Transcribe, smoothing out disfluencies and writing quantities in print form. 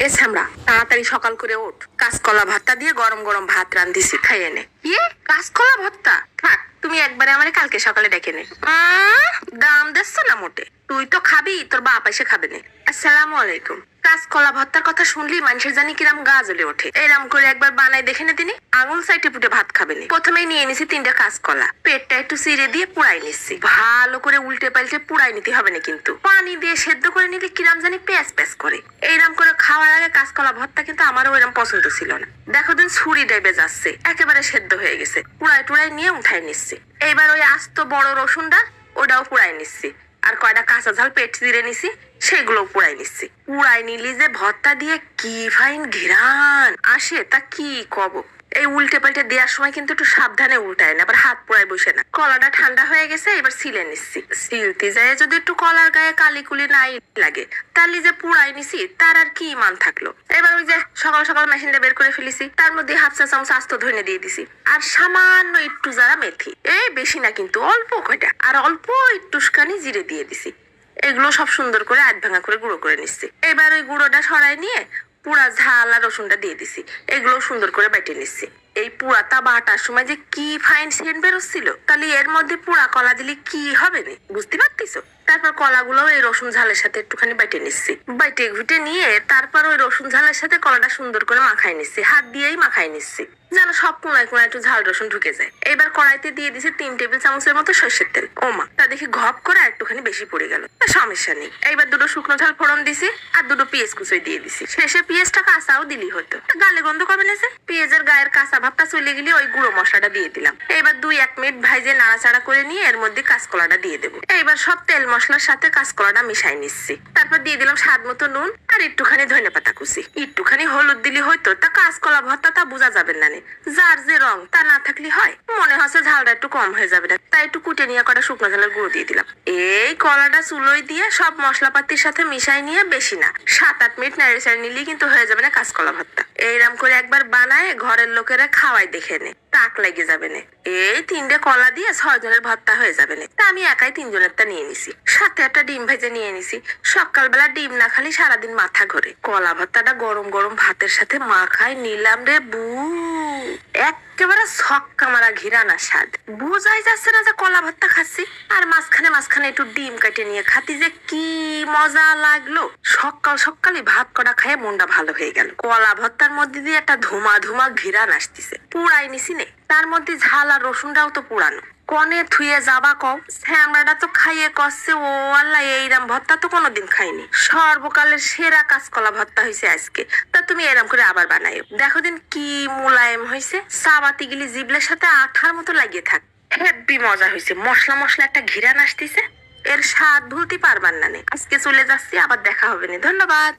এ ছামড়া, তাড়াতাড়ি সকাল করে ওঠ। কাঁচকলা ভর্তা দিয়ে গরম গরম ভাত রান্ধিছি, খাইয়ে নে। ইয়ে, কাঁচকলা ভর্তা? থাক, তুমি একবারে আমারে কালকে সকালে ডেকে নে। দাম দিচ্ছ না মোটে। তুই তো খাবি, তোর বাপ এসে খাবে নে। আসসালামু আলাইকুম। কাঁচকলা ভর্তার কথা শুনলি মানুষের জানি কিরাম গা জ্বলে ওঠে। এরাম করে একবার বানাই দেখে নে তিনি, আঙুল সাইটে পুটে ভাত খাবে নে। প্রথমেই নিয়ে নিছি 3টে কাঁচকলা, পেটটা একটু চিড়ে দিয়ে পুড়াই নিচ্ছি। ভালো করে উল্টে পাল্টে পুড়াই নিতে হবে না কিন্তু, পানি দিয়ে সেদ্ধ করে নিলে কিরাম জানি প্যাচ প্যাচ করে। এইরাম করে খাওয়ার আগে কাঁচকলা ভর্তা কিন্তু আমারও এরম পছন্দ ছিল না। দেখো দিন ছুরি ডেবে যাচ্ছে, একেবারে সেদ্ধ হয়ে গেছে। পুড়াই টুড়াই নিয়ে উঠাই নিচ্ছি। এইবার ওই আস্ত বড় রসুনটা ওটাও পুড়াই নিচ্ছি। আর কয়টা কাঁচা ঝাল পেট চিড়ে নিছি, সেগুলো পুড়াই নিচ্ছি। পুড়াই নিলি যে ভর্তা দিয়ে কি ফাইন ঘিরান আসে তা কি কব। এই উল্টে পাল্টে দেওয়ার সময় কিন্তু একটু সাবধানে উল্টায় না, আবার হাত পোড়ায় বসে না। কলাটা ঠান্ডা হয়ে গেছে, এবার সিলে নিচ্ছি। সিলতে যায় যদি একটু কলার গায়ে কালিকুলি নাই লাগে, তাহলে যে পুড়াই নিছি তার আর কি মান থাকলো। এবার ওই যে সকাল সকাল মেশিনটা বের করে ফেলেছি, তার মধ্যে হাফ চা চামচ আস্ত ধনে দিয়ে দিছি। আর সামান্য একটু যারা মেথি, এই বেশি না কিন্তু অল্প কয়টা, আর অল্প একটুখানি জিরে দিয়ে দিছি। এগুলো সব সুন্দর করে আধ ভাঙা করে গুঁড়ো করে নিচ্ছি। এবার ওই গুঁড়োটা সরাই নিয়ে পুরা ঝাল আর রসুনটা দিয়ে দিছি। এগুলো সুন্দর করে বেটে নিচ্ছি। এই পুরাটা বাটার সময় যে কি ফাইন সেন্ট বেরোচ্ছিল, তাহলে এর মধ্যে পুরা কলা দিলে কি হবে না, বুঝতে পারতিছো? তারপর কলাগুলো এই রসুন ঝালের সাথে একটুখানি বেটে নিচ্ছি। বেটে ঘুটে নিয়ে তারপর ওই রসুন ঝালের সাথে কলাটা সুন্দর করে মাখাই নিচ্ছি। হাত দিয়েই মাখাই নিচ্ছি যেন সব কোনায় কোনায় একটু ঝাল রসুন ঢুকে যায়। এবার কড়াইতে দিয়ে দিছি 3 টেবিল চামচের মতো সর্ষের তেল। ওমা, তা দেখি ঘপ করে একটুখানি বেশি পড়ে গেল, সমস্যা নেই। এইবার 2টো শুকনো ঝাল ফোড়ন দিছি আর 2টো পেঁয়াজ কুচি দিয়ে দিছি। শেষে পেঁয়াজটা কাঁচাও দিলি হতো, গালে গন্ধ কবে না যে। পেঁয়াজের গায়ের কাঁচা ভাবটা চলে গেলে ওই গুঁড়ো মশলাটা দিয়ে দিলাম। এইবার 2-1 মিনিট ভাইজে নাড়াচাড়া করে নিয়ে এর মধ্যে কাঁচকলাটা দিয়ে দেবো। এইবার সব তেল মশলার সাথে কাঁচকলাটা মিশাই নিচ্ছি। তারপর দিয়ে দিলাম স্বাদ মতো নুন আর একটুখানি ধনেপাতা কুচি। একটুখানি হলুদ দিলি হয়তো, তা কাঁচকলা ভর্তা তা বোঝা যাবে না। যার যে রং তা না থাকলে হয়। মনে হচ্ছে ঝালটা একটু কম হয়ে যাবে না, তাই একটু কুটে নিয়ে কটা শুকনো ঝালের গুঁড়ো দিয়ে দিলাম। এই কলাটা চুলোয় দিয়ে সব মশলাপাতির সাথে মিশাই নিয়ে বেশি না 7-8 মিনিট নেড়ে চেড়ে নিলেই কিন্তু হয়ে যাবে না কাঁচকলা ভর্তা। এইরকম করে একবার বানায় ঘরের লোকেরা খাওয়াই দেখে নে, তাক লেগে যাবে না। এই 3টে কলা দিয়ে 6 জনের ভর্তা হয়ে যাবে না। তা আমি একাই 3 জনেরটা নিয়ে নিছি। সাথে একটা ডিম ভেজে নিয়ে নিছি। সকালবেলা ডিম না খালি সারাদিন মাথা ঘোরে। কলা ভর্তাটা গরম গরম ভাতের সাথে মাখাই নিলাম রে বু, একেবারে ছক্কা মারা ঘিরানা স্বাদ। বোঝাই যাচ্ছে না যে কলা ভর্তা খাচ্ছি। আর মাঝখানে মাঝখানে একটু ডিম কেটে নিয়ে খাতি যে কি মজা লাগলো। সকাল সকালে ভাত কটা খেয়ে মনটা ভালো হয়ে গেল। কলা ভর্তার মধ্যে দিয়ে একটা ধুমা ধুমা ঘিরান আসতেছে। পুড়াই নিছি নে, তার মধ্যে ঝাল আর রসুনটাও তো পুরানো। কনে থুয়ে যাবা কও, শ্যামড়াটা তো খাইয়ে কষছে ও আল্লাহ, এইরাম ভর্তা তো কোনোদিন খাইনি। সর্বকালের সেরা কাঁচকলা ভর্তা হয়েছে আজকে। তা তুমি এরম করে আবার বানাইও, দেখো দিন কি মুলায়েম হয়েছে। চাবাতি গিলি জিবলের সাথে আঠার মতো লাগিয়ে থাক। হেব্বি মজা হয়েছে, মশলা মশলা একটা ঘিরান আসতেছে। এর স্বাদ ভুলতে পারবার না। আজকে চলে যাচ্ছি, আবার দেখা হবে না। ধন্যবাদ।